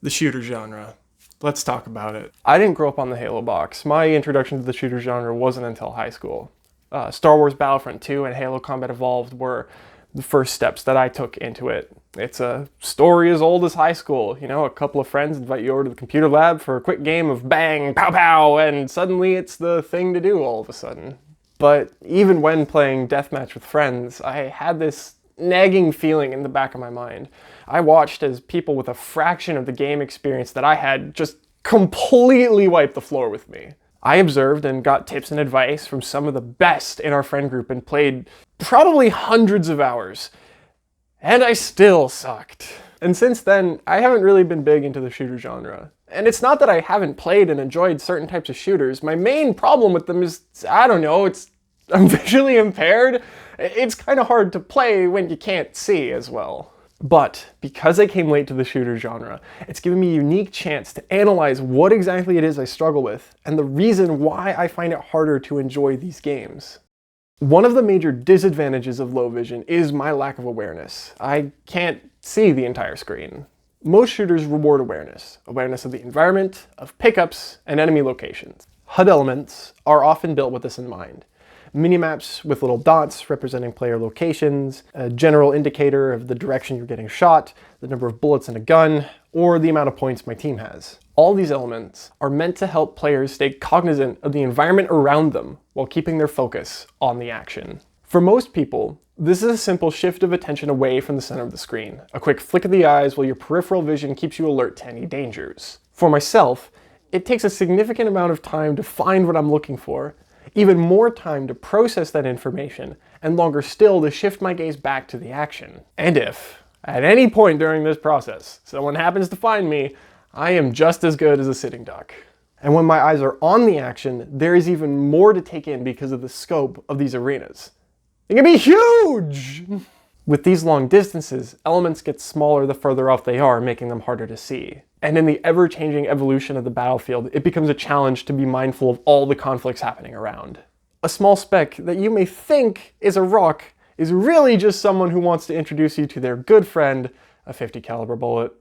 The shooter genre. Let's talk about it. I didn't grow up on the Halo box. My introduction to the shooter genre wasn't until high school. Star Wars Battlefront 2 and Halo Combat Evolved were the first steps that I took into it. It's a story as old as high school. You know, a couple of friends invite you over to the computer lab for a quick game of bang, pow pow, and suddenly it's the thing to do all of a sudden. But even when playing deathmatch with friends, I had this nagging feeling in the back of my mind. I watched as people with a fraction of the game experience that I had just completely wiped the floor with me. I observed and got tips and advice from some of the best in our friend group and played probably hundreds of hours. And I still sucked. And since then, I haven't really been big into the shooter genre. And it's not that I haven't played and enjoyed certain types of shooters. My main problem with them is, I don't know, I'm visually impaired. It's kind of hard to play when you can't see as well. But because I came late to the shooter genre, it's given me a unique chance to analyze what exactly it is I struggle with and the reason why I find it harder to enjoy these games. One of the major disadvantages of low vision is my lack of awareness. I can't see the entire screen. Most shooters reward awareness of the environment, of pickups, and enemy locations. HUD elements are often built with this in mind. Minimaps with little dots representing player locations, a general indicator of the direction you're getting shot, the number of bullets in a gun, or the amount of points my team has. All these elements are meant to help players stay cognizant of the environment around them while keeping their focus on the action. For most people, this is a simple shift of attention away from the center of the screen, a quick flick of the eyes while your peripheral vision keeps you alert to any dangers. For myself, it takes a significant amount of time to find what I'm looking for, even more time to process that information, and longer still to shift my gaze back to the action. And if, at any point during this process, someone happens to find me, I am just as good as a sitting duck. And when my eyes are on the action, there is even more to take in because of the scope of these arenas. They can be huge! With these long distances, elements get smaller the further off they are, making them harder to see. And in the ever-changing evolution of the battlefield, it becomes a challenge to be mindful of all the conflicts happening around. A small speck that you may think is a rock is really just someone who wants to introduce you to their good friend, a .50 caliber bullet.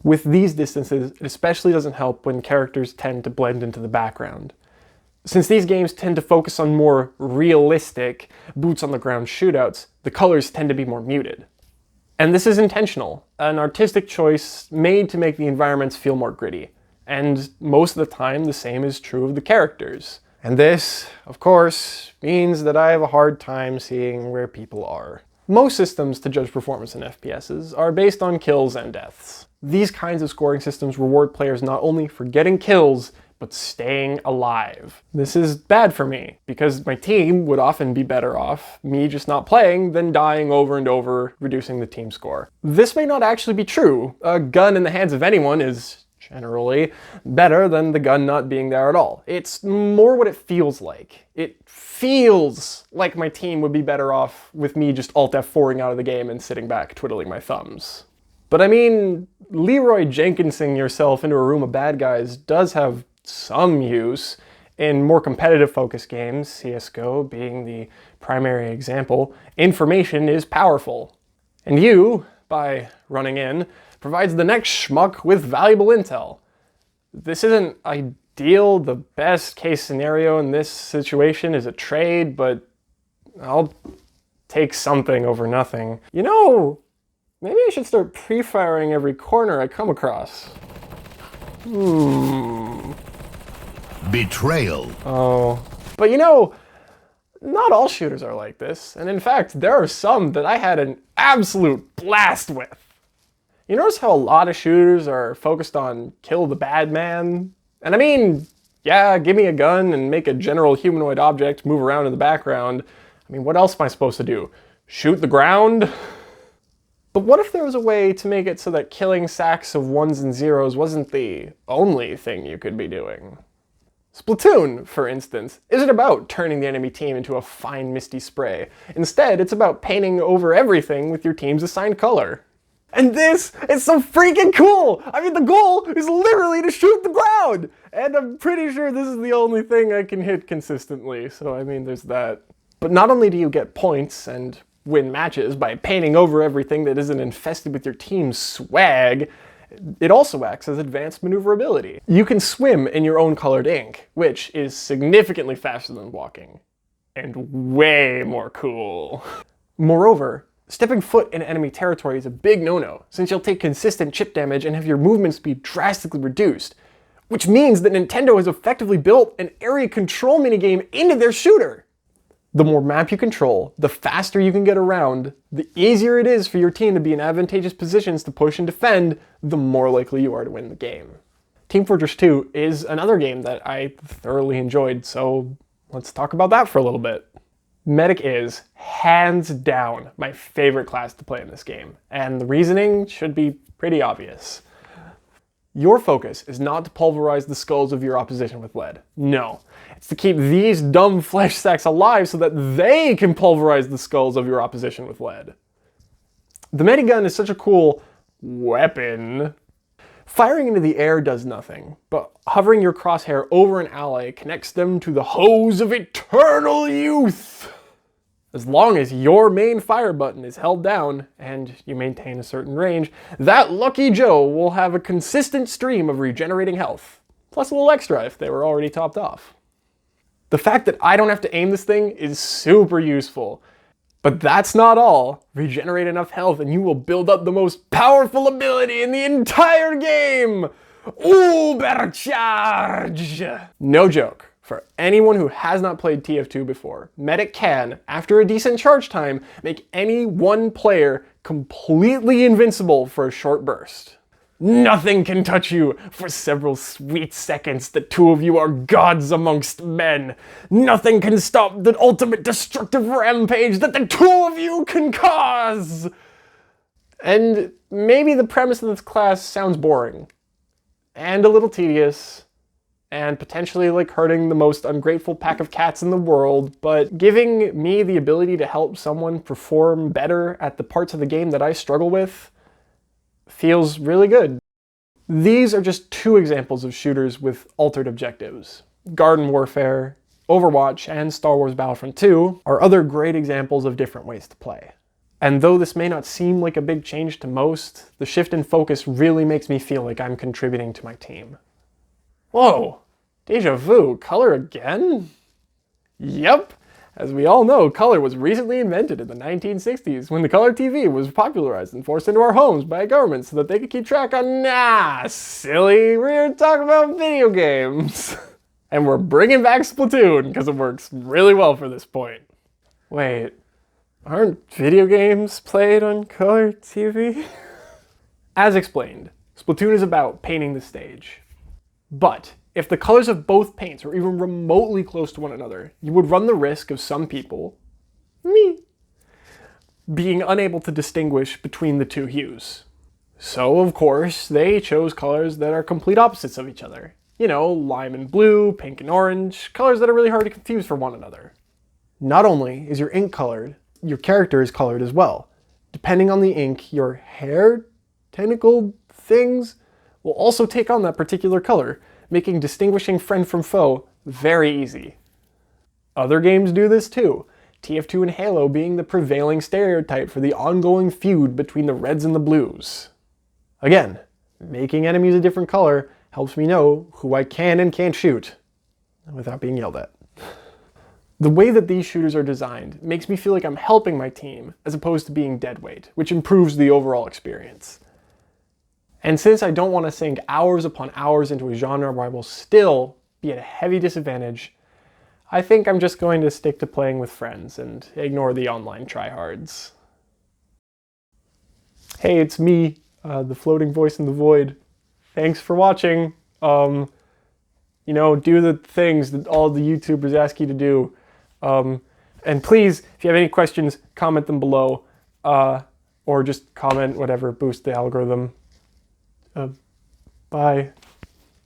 With these distances, it especially doesn't help when characters tend to blend into the background. Since these games tend to focus on more realistic, boots-on-the-ground shootouts, the colors tend to be more muted. And this is intentional, an artistic choice made to make the environments feel more gritty. And most of the time, the same is true of the characters. And this, of course, means that I have a hard time seeing where people are. Most systems to judge performance in FPSs are based on kills and deaths. These kinds of scoring systems reward players not only for getting kills, but staying alive. This is bad for me, because my team would often be better off me just not playing than dying over and over, reducing the team score. This may not actually be true. A gun in the hands of anyone is generally better than the gun not being there at all. It's more what it feels like. It feels like my team would be better off with me just Alt F4ing out of the game and sitting back twiddling my thumbs. But I mean, Leroy Jenkinsing yourself into a room of bad guys does have some use. In more competitive focused games, CSGO being the primary example, information is powerful. And you, by running in, provides the next schmuck with valuable intel. This isn't ideal. The best case scenario in this situation is a trade, but I'll take something over nothing. You know, maybe I should start pre-firing every corner I come across. Betrayal. Oh. But you know, not all shooters are like this. And in fact, there are some that I had an absolute blast with. You notice how a lot of shooters are focused on kill the bad man? And I mean, yeah, give me a gun and make a general humanoid object move around in the background. I mean, what else am I supposed to do? Shoot the ground? But what if there was a way to make it so that killing sacks of ones and zeros wasn't the only thing you could be doing? Splatoon, for instance, isn't about turning the enemy team into a fine misty spray. Instead, it's about painting over everything with your team's assigned color. And this is so freaking cool! I mean, the goal is literally to shoot the ground! And I'm pretty sure this is the only thing I can hit consistently, so I mean, there's that. But not only do you get points and win matches by painting over everything that isn't infested with your team's swag, It also acts as advanced maneuverability. You can swim in your own colored ink, which is significantly faster than walking, and way more cool. Moreover, stepping foot in enemy territory is a big no-no, since you'll take consistent chip damage and have your movement speed drastically reduced, which means that Nintendo has effectively built an area control minigame into their shooter. The more map you control, the faster you can get around, the easier it is for your team to be in advantageous positions to push and defend, the more likely you are to win the game. Team Fortress 2 is another game that I thoroughly enjoyed, so let's talk about that for a little bit. Medic is, hands down, my favorite class to play in this game, and the reasoning should be pretty obvious. Your focus is not to pulverize the skulls of your opposition with lead. No, it's to keep these dumb flesh sacks alive so that they can pulverize the skulls of your opposition with lead. The medigun is such a cool weapon. Firing into the air does nothing, but hovering your crosshair over an ally connects them to the hose of eternal youth. As long as your main fire button is held down and you maintain a certain range, that lucky Joe will have a consistent stream of regenerating health, plus a little extra if they were already topped off. The fact that I don't have to aim this thing is super useful. But that's not all. Regenerate enough health and you will build up the most powerful ability in the entire game! Ubercharge! No joke. For anyone who has not played TF2 before, Medic can, after a decent charge time, make any one player completely invincible for a short burst. Nothing can touch you for several sweet seconds. The two of you are gods amongst men. Nothing can stop the ultimate destructive rampage that the two of you can cause. And maybe the premise of this class sounds boring and a little tedious and potentially like hurting the most ungrateful pack of cats in the world, but giving me the ability to help someone perform better at the parts of the game that I struggle with feels really good. These are just two examples of shooters with altered objectives. Garden Warfare, Overwatch, and Star Wars Battlefront 2 are other great examples of different ways to play. And though this may not seem like a big change to most, the shift in focus really makes me feel like I'm contributing to my team. Whoa, deja vu, color again? Yep, as we all know, color was recently invented in the 1960s when the color TV was popularized and forced into our homes by a government so that they could keep track on, silly, we're here to talk about video games. And we're bringing back Splatoon because it works really well for this point. Wait, aren't video games played on color TV? As explained, Splatoon is about painting the stage. But if the colors of both paints are even remotely close to one another, you would run the risk of some people, me, being unable to distinguish between the two hues. So, of course, they chose colors that are complete opposites of each other. You know, lime and blue, pink and orange, colors that are really hard to confuse for one another. Not only is your ink colored, your character is colored as well. Depending on the ink, your hair, tentacle things, will also take on that particular color, making distinguishing friend from foe very easy. Other games do this too, TF2 and Halo being the prevailing stereotype for the ongoing feud between the reds and the blues. Again, making enemies a different color helps me know who I can and can't shoot without being yelled at. The way that these shooters are designed makes me feel like I'm helping my team as opposed to being deadweight, which improves the overall experience. And since I don't want to sink hours upon hours into a genre where I will still be at a heavy disadvantage, I think I'm just going to stick to playing with friends and ignore the online tryhards. Hey, it's me, the floating voice in the void. Thanks for watching. Do the things that all the YouTubers ask you to do. And please, if you have any questions, comment them below. Or just comment whatever, boost the algorithm. Bye.